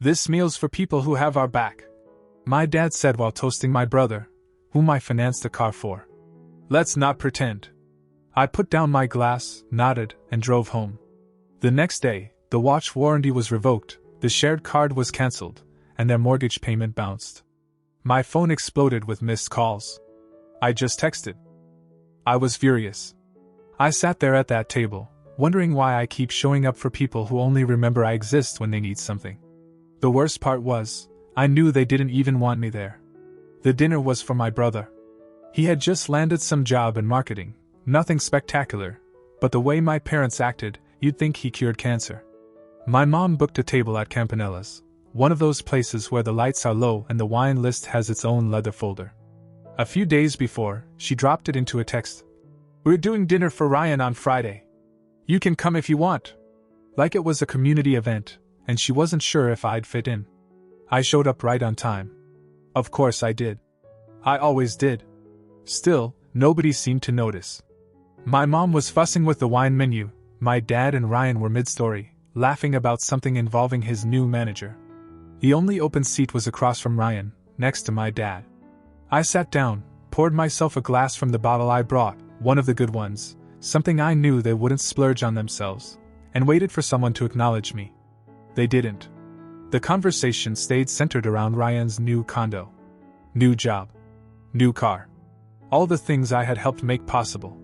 This meal's for people who have our back, my dad said while toasting my brother, whom I financed a car for. Let's not pretend. I put down my glass, nodded, and drove home. The next day, the watch warranty was revoked, the shared card was cancelled, and their mortgage payment bounced. My phone exploded with missed calls. I just texted. I was furious. I sat there at that table, wondering why I keep showing up for people who only remember I exist when they need something. The worst part was, I knew they didn't even want me there. The dinner was for my brother. He had just landed some job in marketing, nothing spectacular, but the way my parents acted, you'd think he cured cancer. My mom booked a table at Campanella's, one of those places where the lights are low and the wine list has its own leather folder. A few days before, she dropped it into a text. We're doing dinner for Ryan on Friday. You can come if you want. Like it was a community event, and she wasn't sure if I'd fit in. I showed up right on time. Of course I did. I always did. Still, nobody seemed to notice. My mom was fussing with the wine menu, my dad and Ryan were mid-story, laughing about something involving his new manager. The only open seat was across from Ryan, next to my dad. I sat down, poured myself a glass from the bottle I brought, one of the good ones, something I knew they wouldn't splurge on themselves, and waited for someone to acknowledge me. They didn't. The conversation stayed centered around Ryan's new condo. New job. New car. All the things I had helped make possible.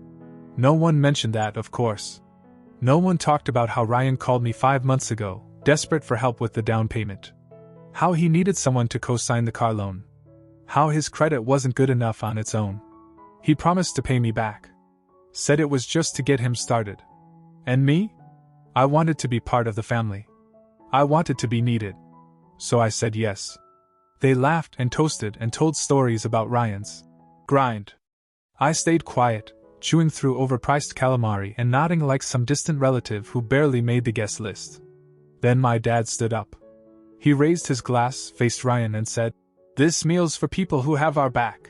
No one mentioned that, of course. No one talked about how Ryan called me 5 months ago, desperate for help with the down payment. How he needed someone to co-sign the car loan. How his credit wasn't good enough on its own. He promised to pay me back. Said it was just to get him started. And me? I wanted to be part of the family. I wanted to be needed. So I said yes. They laughed and toasted and told stories about Ryan's grind. I stayed quiet, chewing through overpriced calamari and nodding like some distant relative who barely made the guest list. Then my dad stood up. He raised his glass, faced Ryan and said, "This meal's for people who have our back."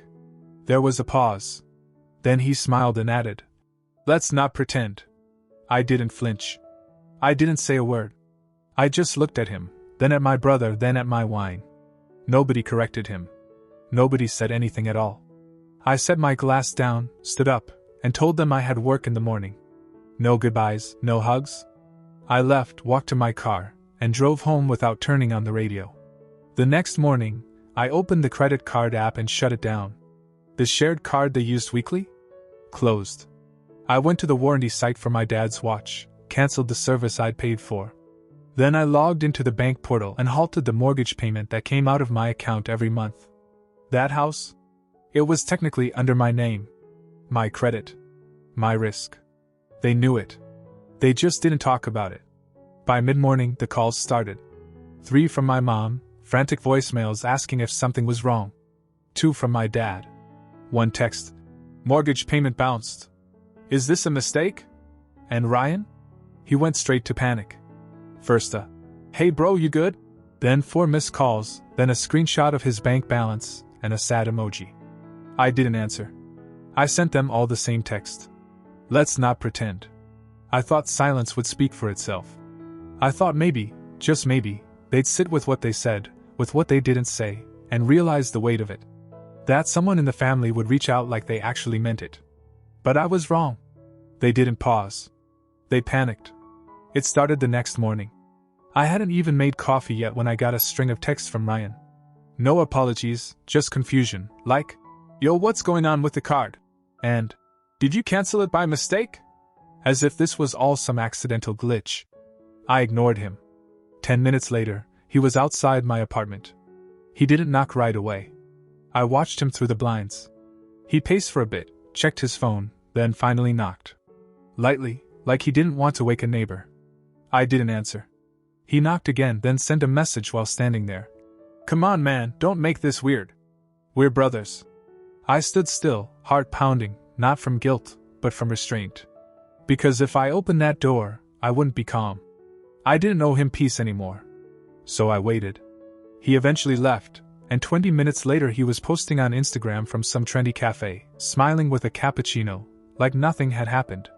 There was a pause. Then he smiled and added, "Let's not pretend." I didn't flinch. I didn't say a word. I just looked at him, then at my brother, then at my wine. Nobody corrected him. Nobody said anything at all. I set my glass down, stood up, and told them I had work in the morning. No goodbyes, no hugs. I left, walked to my car, and drove home without turning on the radio. The next morning, I opened the credit card app and shut it down. The shared card they used weekly? Closed. I went to the warranty site for my dad's watch, canceled the service I'd paid for. Then I logged into the bank portal and halted the mortgage payment that came out of my account every month. That house? It was technically under my name. My credit. My risk. They knew it. They just didn't talk about it. By mid-morning, the calls started. 3 from my mom, frantic voicemails asking if something was wrong. 2 from my dad. 1 text. Mortgage payment bounced. Is this a mistake? And Ryan? He went straight to panic. First hey bro, you good? Then 4 missed calls, then a screenshot of his bank balance, and a sad emoji. I didn't answer. I sent them all the same text. Let's not pretend. I thought silence would speak for itself. I thought maybe, just maybe, they'd sit with what they said, with what they didn't say, and realize the weight of it. That someone in the family would reach out like they actually meant it. But I was wrong. They didn't pause. They panicked. It started the next morning. I hadn't even made coffee yet when I got a string of texts from Ryan. No apologies, just confusion, like, "Yo, what's going on with the card?" And, "Did you cancel it by mistake?" As if this was all some accidental glitch. I ignored him. 10 minutes later, he was outside my apartment. He didn't knock right away. I watched him through the blinds. He paced for a bit, checked his phone, then finally knocked. Lightly, like he didn't want to wake a neighbor. I didn't answer. He knocked again, then sent a message while standing there. "Come on man, don't make this weird. We're brothers." I stood still, heart pounding, not from guilt, but from restraint. Because if I opened that door, I wouldn't be calm. I didn't owe him peace anymore. So I waited. He eventually left, and 20 minutes later he was posting on Instagram from some trendy cafe, smiling with a cappuccino, like nothing had happened.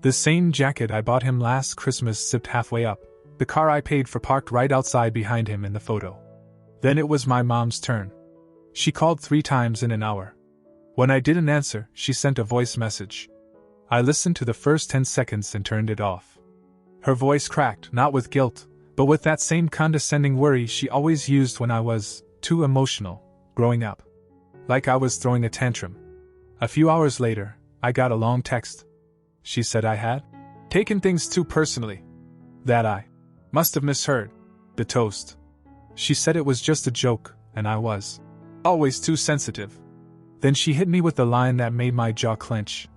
The same jacket I bought him last Christmas zipped halfway up, The car I paid for parked right outside behind him in the photo. Then it was my mom's turn. She called 3 times in an hour. When I didn't answer, she sent a voice message. I listened to the first 10 seconds and turned it off. Her voice cracked, not with guilt, but with that same condescending worry she always used when I was too emotional, growing up. Like I was throwing a tantrum. A few hours later, I got a long text. She said I had taken things too personally. That I must have misheard the toast. She said it was just a joke, and I was always too sensitive. Then she hit me with a line that made my jaw clench.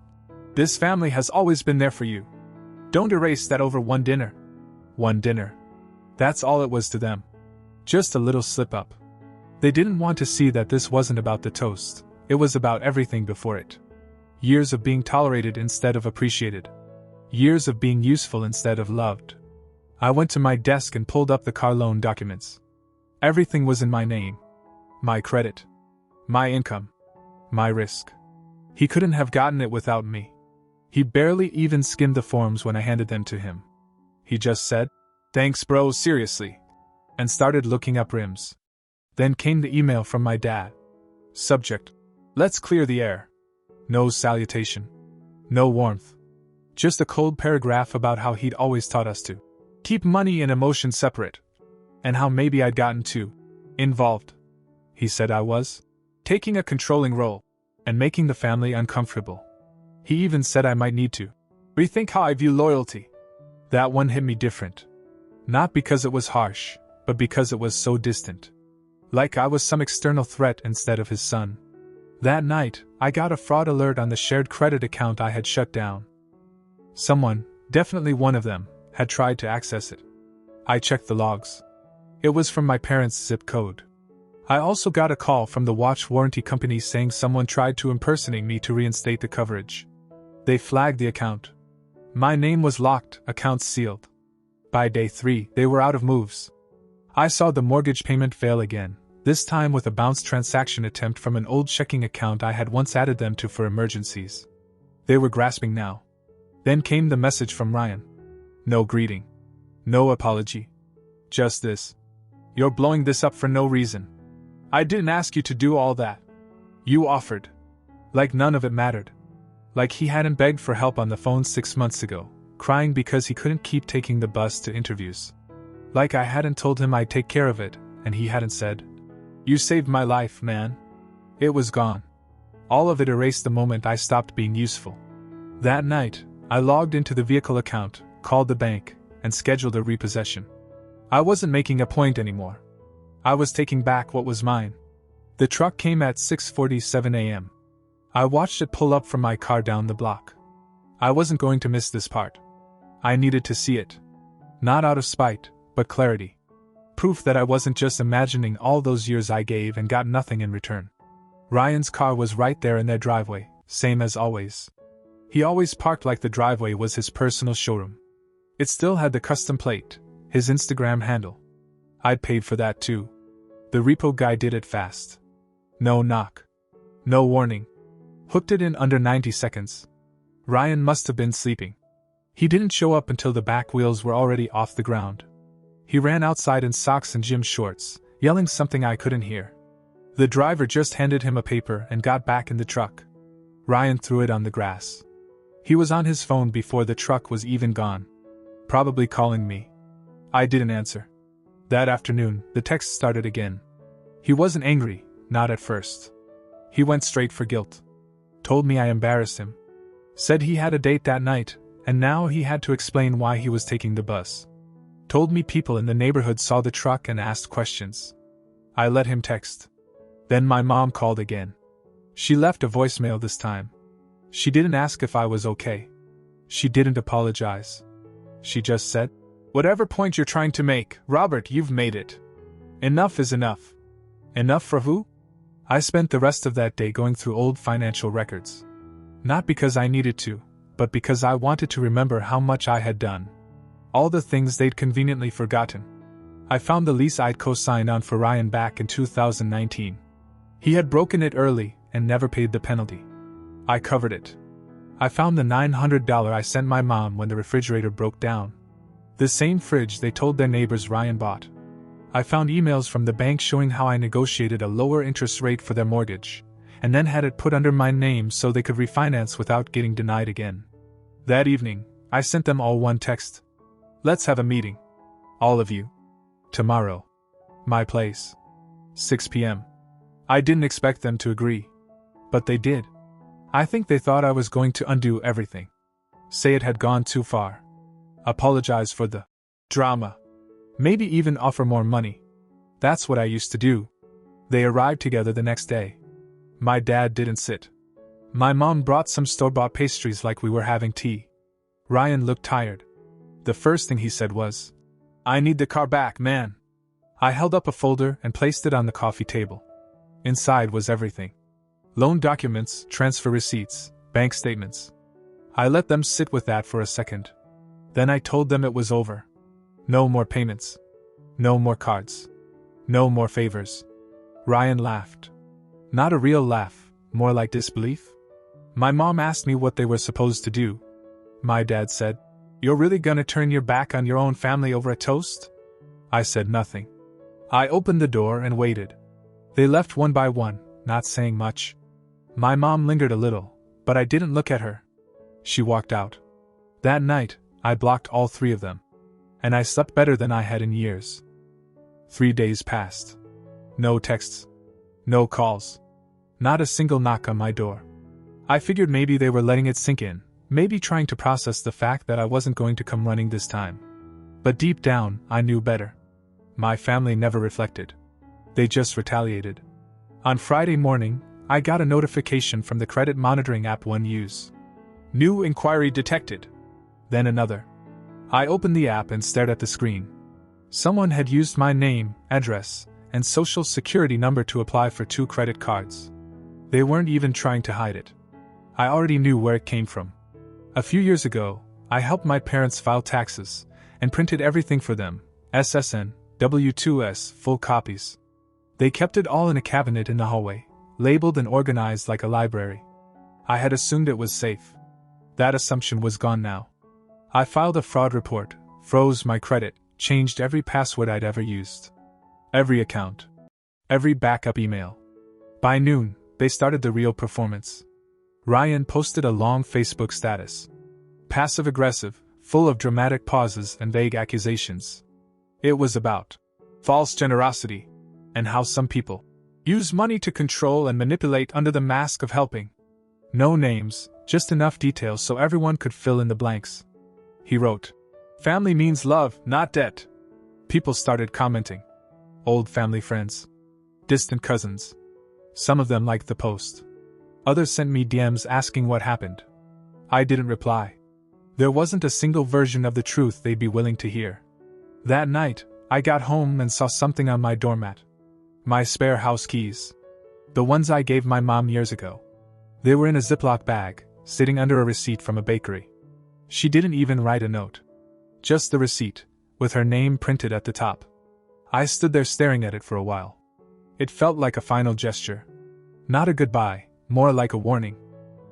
This family has always been there for you. Don't erase that over one dinner. One dinner. That's all it was to them. Just a little slip-up. They didn't want to see that this wasn't about the toast, it was about everything before it. Years of being tolerated instead of appreciated. Years of being useful instead of loved. I went to my desk and pulled up the car loan documents. Everything was in my name. My credit. My income. My risk. He couldn't have gotten it without me. He barely even skimmed the forms when I handed them to him. He just said, "Thanks bro, seriously," and started looking up rims. Then came the email from my dad. Subject: let's clear the air. No salutation. No warmth. Just a cold paragraph about how he'd always taught us to keep money and emotion separate. And how maybe I'd gotten too involved. He said I was taking a controlling role and making the family uncomfortable. He even said I might need to rethink how I view loyalty. That one hit me different. Not because it was harsh, but because it was so distant. Like I was some external threat instead of his son. That night, I got a fraud alert on the shared credit account I had shut down. Someone, definitely one of them, had tried to access it. I checked the logs. It was from my parents' zip code. I also got a call from the watch warranty company saying someone tried to impersonate me to reinstate the coverage. They flagged the account. My name was locked, accounts sealed. By day 3, they were out of moves. I saw the mortgage payment fail again, this time with a bounced transaction attempt from an old checking account I had once added them to for emergencies. They were grasping now. Then came the message from Ryan. No greeting. No apology. Just this. You're blowing this up for no reason. I didn't ask you to do all that. You offered. Like none of it mattered. Like he hadn't begged for help on the phone 6 months ago, crying because he couldn't keep taking the bus to interviews. Like I hadn't told him I'd take care of it, and he hadn't said, "You saved my life, man." It was gone. All of it erased the moment I stopped being useful. That night, I logged into the vehicle account, called the bank, and scheduled a repossession. I wasn't making a point anymore. I was taking back what was mine. The truck came at 6:47 a.m. I watched it pull up from my car down the block. I wasn't going to miss this part. I needed to see it. Not out of spite, but clarity. Proof that I wasn't just imagining all those years I gave and got nothing in return. Ryan's car was right there in their driveway, same as always. He always parked like the driveway was his personal showroom. It still had the custom plate, his Instagram handle. I'd paid for that too. The repo guy did it fast. No knock. No warning. Hooked it in under 90 seconds. Ryan must have been sleeping. He didn't show up until the back wheels were already off the ground. He ran outside in socks and gym shorts, yelling something I couldn't hear. The driver just handed him a paper and got back in the truck. Ryan threw it on the grass. He was on his phone before the truck was even gone. Probably calling me. I didn't answer. That afternoon, the text started again. He wasn't angry, not at first. He went straight for guilt. Told me I embarrassed him. Said he had a date that night, and now he had to explain why he was taking the bus. Told me people in the neighborhood saw the truck and asked questions. I let him text. Then my mom called again. She left a voicemail this time. She didn't ask if I was okay. She didn't apologize. She just said, "Whatever point you're trying to make, Robert, you've made it. Enough is enough." Enough for who? I spent the rest of that day going through old financial records. Not because I needed to, but because I wanted to remember how much I had done. All the things they'd conveniently forgotten. I found the lease I'd co-signed on for Ryan back in 2019. He had broken it early and never paid the penalty. I covered it. I found the $900 I sent my mom when the refrigerator broke down. The same fridge they told their neighbors Ryan bought. I found emails from the bank showing how I negotiated a lower interest rate for their mortgage, and then had it put under my name so they could refinance without getting denied again. That evening, I sent them all one text. Let's have a meeting. All of you. Tomorrow. My place. 6 p.m. I didn't expect them to agree. But they did. I think they thought I was going to undo everything. Say it had gone too far. Apologize for the drama. Maybe even offer more money. That's what I used to do. They arrived together the next day. My dad didn't sit. My mom brought some store-bought pastries like we were having tea. Ryan looked tired. The first thing he said was, "I need the car back, man." I held up a folder and placed it on the coffee table. Inside was everything. Loan documents, transfer receipts, bank statements. I let them sit with that for a second. Then I told them it was over. No more payments. No more cards. No more favors. Ryan laughed. Not a real laugh, more like disbelief. My mom asked me what they were supposed to do. My dad said, "You're really gonna turn your back on your own family over a toast?" I said nothing. I opened the door and waited. They left one by one, not saying much. My mom lingered a little, but I didn't look at her. She walked out. That night, I blocked all three of them. And I slept better than I had in years. 3 days passed. No texts. No calls. Not a single knock on my door. I figured maybe they were letting it sink in, maybe trying to process the fact that I wasn't going to come running this time. But deep down, I knew better. My family never reflected. They just retaliated. On Friday morning, I got a notification from the credit monitoring app one use. New inquiry detected. Then another. I opened the app and stared at the screen. Someone had used my name, address, and social security number to apply for 2 credit cards. They weren't even trying to hide it. I already knew where it came from. A few years ago, I helped my parents file taxes, and printed everything for them, SSN, W2S, full copies. They kept it all in a cabinet in the hallway, labeled and organized like a library. I had assumed it was safe. That assumption was gone now. I filed a fraud report, froze my credit, changed every password I'd ever used. Every account. Every backup email. By noon, they started the real performance. Ryan posted a long Facebook status. Passive-aggressive, full of dramatic pauses and vague accusations. It was about false generosity, and how some people use money to control and manipulate under the mask of helping. No names, just enough details so everyone could fill in the blanks. He wrote, "Family means love, not debt." People started commenting. Old family friends. Distant cousins. Some of them liked the post. Others sent me DMs asking what happened. I didn't reply. There wasn't a single version of the truth they'd be willing to hear. That night, I got home and saw something on my doormat. My spare house keys. The ones I gave my mom years ago. They were in a Ziploc bag, sitting under a receipt from a bakery. She didn't even write a note. Just the receipt, with her name printed at the top. I stood there staring at it for a while. It felt like a final gesture. Not a goodbye, more like a warning.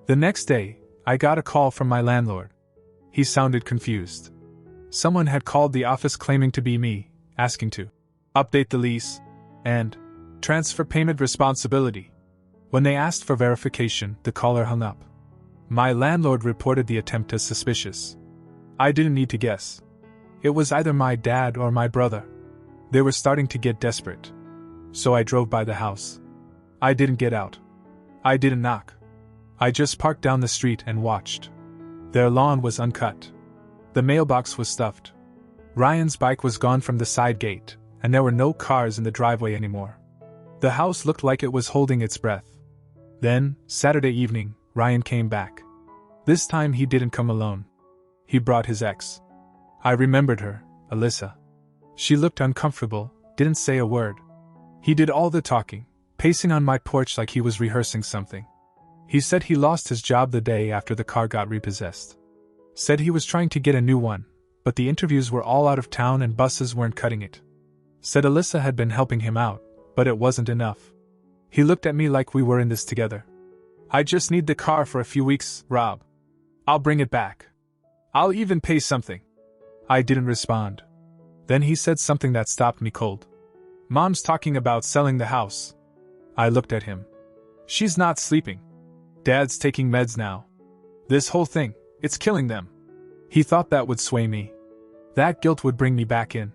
The next day, I got a call from my landlord. He sounded confused. Someone had called the office claiming to be me, asking to update the lease and transfer payment responsibility. When they asked for verification, the caller hung up. My landlord reported the attempt as suspicious. I didn't need to guess. It was either my dad or my brother. They were starting to get desperate. So I drove by the house. I didn't get out. I didn't knock. I just parked down the street and watched. Their lawn was uncut. The mailbox was stuffed. Ryan's bike was gone from the side gate, and there were no cars in the driveway anymore. The house looked like it was holding its breath. Then, Saturday evening, Ryan came back. This time he didn't come alone. He brought his ex. I remembered her, Alyssa. She looked uncomfortable, didn't say a word. He did all the talking, pacing on my porch like he was rehearsing something. He said he lost his job the day after the car got repossessed. Said he was trying to get a new one, but the interviews were all out of town and buses weren't cutting it. Said Alyssa had been helping him out, but it wasn't enough. He looked at me like we were in this together. "I just need the car for a few weeks, Rob. I'll bring it back. I'll even pay something." I didn't respond. Then he said something that stopped me cold. Mom's talking about selling the house. I looked at him. She's not sleeping. Dad's taking meds now. This whole thing, it's killing them. He thought that would sway me. That guilt would bring me back in.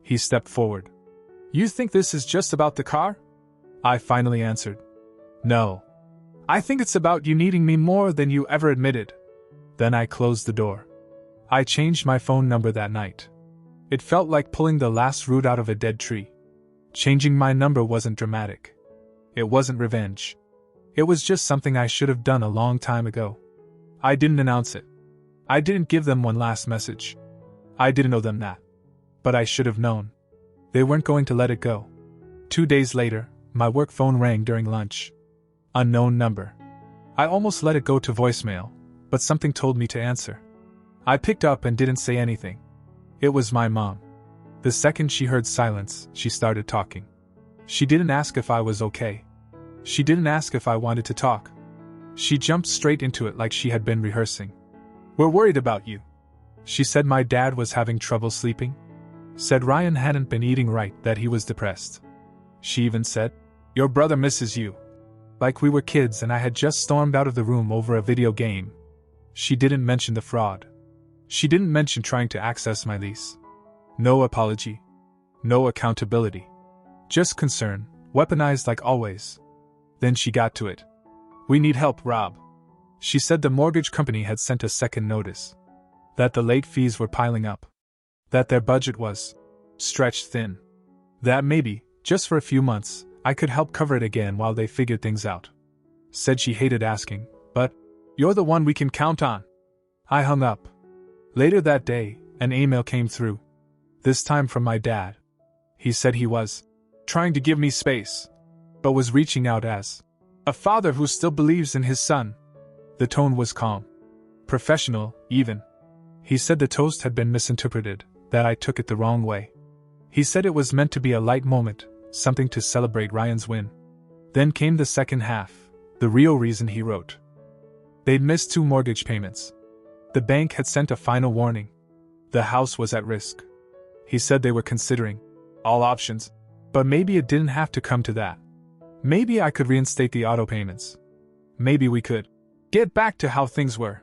He stepped forward. You think this is just about the car? I finally answered. No. I think it's about you needing me more than you ever admitted. Then I closed the door. I changed my phone number that night. It felt like pulling the last root out of a dead tree. Changing my number wasn't dramatic. It wasn't revenge. It was just something I should have done a long time ago. I didn't announce it. I didn't give them one last message. I didn't owe them that. But I should have known. They weren't going to let it go. 2 days later, my work phone rang during lunch. Unknown number. I almost let it go to voicemail, but something told me to answer. I picked up and didn't say anything. It was my mom. The second she heard silence, she started talking. She didn't ask if I was okay. She didn't ask if I wanted to talk. She jumped straight into it like she had been rehearsing. We're worried about you. She said my dad was having trouble sleeping. Said Ryan hadn't been eating right, that he was depressed. She even said, your brother misses you. Like we were kids and I had just stormed out of the room over a video game. She didn't mention the fraud. She didn't mention trying to access my lease. No apology. No accountability. Just concern, weaponized like always. Then she got to it. We need help, Rob. She said the mortgage company had sent a second notice. That the late fees were piling up. That their budget was stretched thin. That maybe, just for a few months, I could help cover it again while they figured things out. Said she hated asking, but you're the one we can count on. I hung up. Later that day, an email came through. This time from my dad. He said he was trying to give me space, but was reaching out as a father who still believes in his son. The tone was calm. Professional, even. He said the toast had been misinterpreted, that I took it the wrong way. He said it was meant to be a light moment, something to celebrate Ryan's win. Then came the second half, the real reason he wrote. They'd missed 2 mortgage payments. The bank had sent a final warning. The house was at risk. He said they were considering all options, but maybe it didn't have to come to that. Maybe I could reinstate the auto payments. Maybe we could get back to how things were.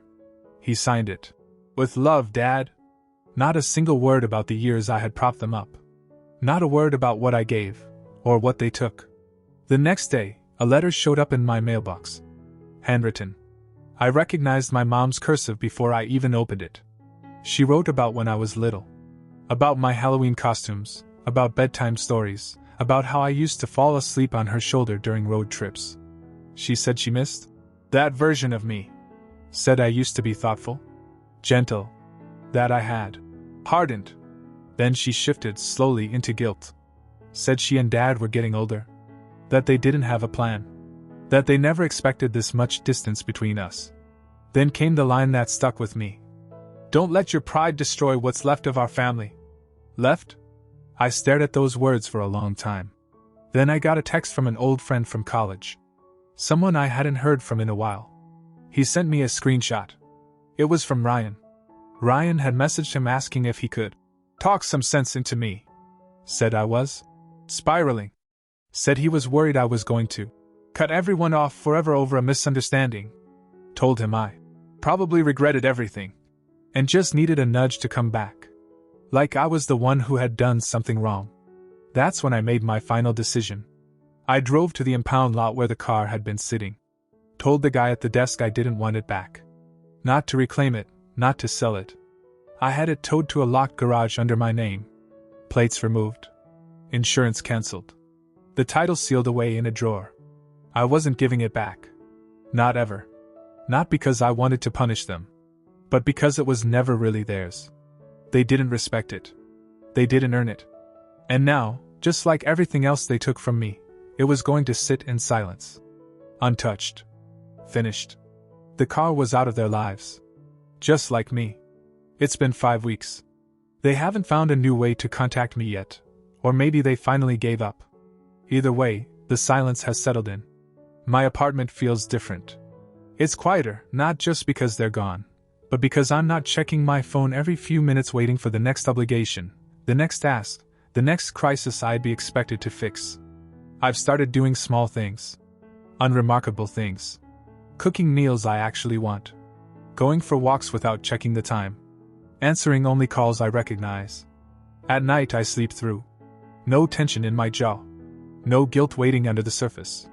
He signed it. With love, Dad. Not a single word about the years I had propped them up. Not a word about what I gave, or what they took. The next day, a letter showed up in my mailbox. Handwritten. I recognized my mom's cursive before I even opened it. She wrote about when I was little. About my Halloween costumes, about bedtime stories, about how I used to fall asleep on her shoulder during road trips. She said she missed that version of me. Said I used to be thoughtful, gentle, that I had hardened. Then she shifted slowly into guilt. Said she and Dad were getting older. That they didn't have a plan. That they never expected this much distance between us. Then came the line that stuck with me. Don't let your pride destroy what's left of our family. Left? I stared at those words for a long time. Then I got a text from an old friend from college. Someone I hadn't heard from in a while. He sent me a screenshot. It was from Ryan. Ryan had messaged him asking if he could talk some sense into me. Said I was spiraling. Said he was worried I was going to cut everyone off forever over a misunderstanding. Told him I probably regretted everything and just needed a nudge to come back. Like I was the one who had done something wrong. That's when I made my final decision. I drove to the impound lot where the car had been sitting. Told the guy at the desk I didn't want it back. Not to reclaim it, not to sell it. I had it towed to a locked garage under my name. Plates removed. Insurance cancelled. The title sealed away in a drawer. I wasn't giving it back. Not ever. Not because I wanted to punish them, but because it was never really theirs. They didn't respect it. They didn't earn it. And now, just like everything else they took from me, it was going to sit in silence. Untouched. Finished. The car was out of their lives. Just like me. It's been 5 weeks. They haven't found a new way to contact me yet, or maybe they finally gave up. Either way, the silence has settled in. My apartment feels different. It's quieter, not just because they're gone, but because I'm not checking my phone every few minutes waiting for the next obligation, the next ask, the next crisis I'd be expected to fix. I've started doing small things. Unremarkable things. Cooking meals I actually want. Going for walks without checking the time. Answering only calls I recognize. At night I sleep through. No tension in my jaw. No guilt waiting under the surface.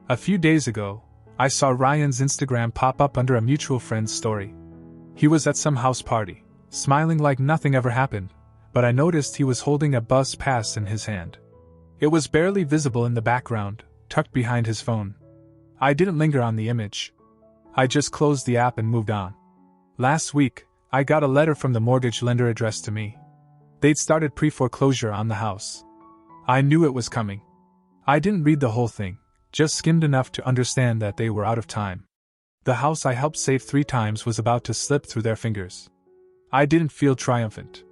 A few days ago, I saw Ryan's Instagram pop up under a mutual friend's story. He was at some house party, smiling like nothing ever happened, but I noticed he was holding a bus pass in his hand. It was barely visible in the background, tucked behind his phone. I didn't linger on the image. I just closed the app and moved on. Last week, I got a letter from the mortgage lender addressed to me. They'd started pre-foreclosure on the house. I knew it was coming. I didn't read the whole thing, just skimmed enough to understand that they were out of time. The house I helped save 3 times was about to slip through their fingers. I didn't feel triumphant.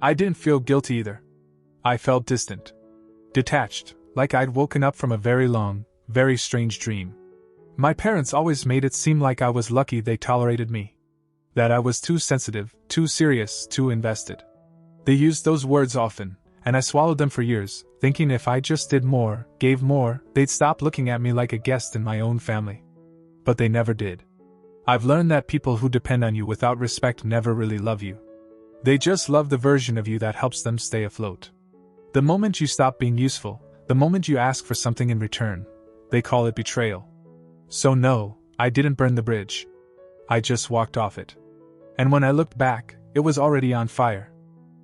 I didn't feel guilty either. I felt distant. Detached, like I'd woken up from a very long, very strange dream. My parents always made it seem like I was lucky they tolerated me. That I was too sensitive, too serious, too invested. They used those words often, and I swallowed them for years, thinking if I just did more, gave more, they'd stop looking at me like a guest in my own family. But they never did. I've learned that people who depend on you without respect never really love you. They just love the version of you that helps them stay afloat. The moment you stop being useful, the moment you ask for something in return, they call it betrayal. So no, I didn't burn the bridge. I just walked off it. And when I looked back, it was already on fire.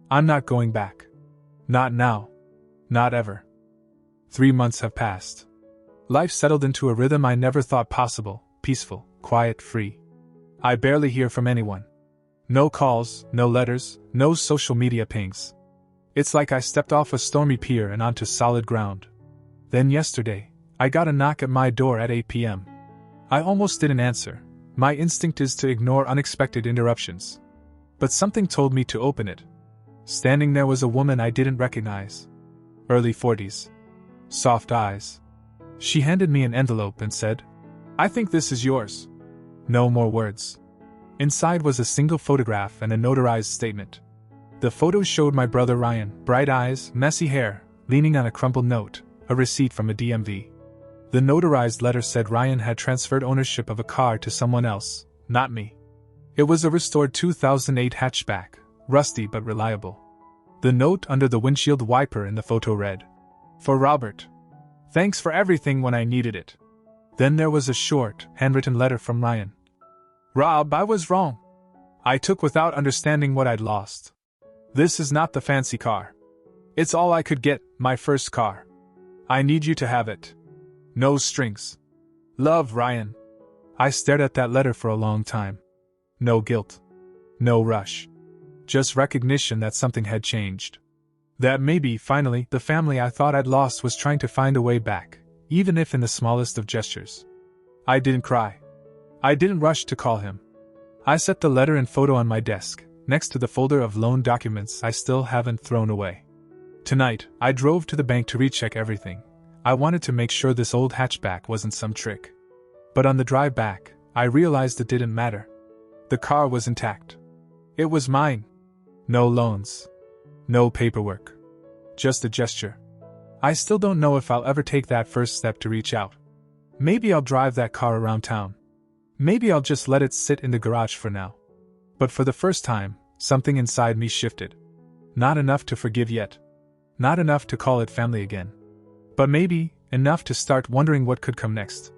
I'm not going back. Not now. Not ever. 3 months have passed. Life settled into a rhythm I never thought possible, peaceful, quiet, free. I barely hear from anyone. No calls, no letters, no social media pings. It's like I stepped off a stormy pier and onto solid ground. Then yesterday, I got a knock at my door at 8 p.m. I almost didn't answer. My instinct is to ignore unexpected interruptions. But something told me to open it. Standing there was a woman I didn't recognize. Early 40s. Soft eyes. She handed me an envelope and said, "I think this is yours." No more words. Inside was a single photograph and a notarized statement. The photos showed my brother Ryan, bright eyes, messy hair, leaning on a crumpled note, a receipt from a DMV. The notarized letter said Ryan had transferred ownership of a car to someone else, not me. It was a restored 2008 hatchback, rusty but reliable. The note under the windshield wiper in the photo read, "For Robert. Thanks for everything when I needed it." Then there was a short, handwritten letter from Ryan. "Rob, I was wrong. I took without understanding what I'd lost. This is not the fancy car. It's all I could get, my first car. I need you to have it. No strings. Love, Ryan." I stared at that letter for a long time. No guilt. No rush. Just recognition that something had changed. That maybe, finally, the family I thought I'd lost was trying to find a way back, even if in the smallest of gestures. I didn't cry. I didn't rush to call him. I set the letter and photo on my desk, next to the folder of loan documents I still haven't thrown away. Tonight, I drove to the bank to recheck everything. I wanted to make sure this old hatchback wasn't some trick. But on the drive back, I realized it didn't matter. The car was intact. It was mine. No loans. No paperwork. Just a gesture. I still don't know if I'll ever take that first step to reach out. Maybe I'll drive that car around town. Maybe I'll just let it sit in the garage for now. But for the first time, something inside me shifted. Not enough to forgive yet. Not enough to call it family again. But maybe, enough to start wondering what could come next.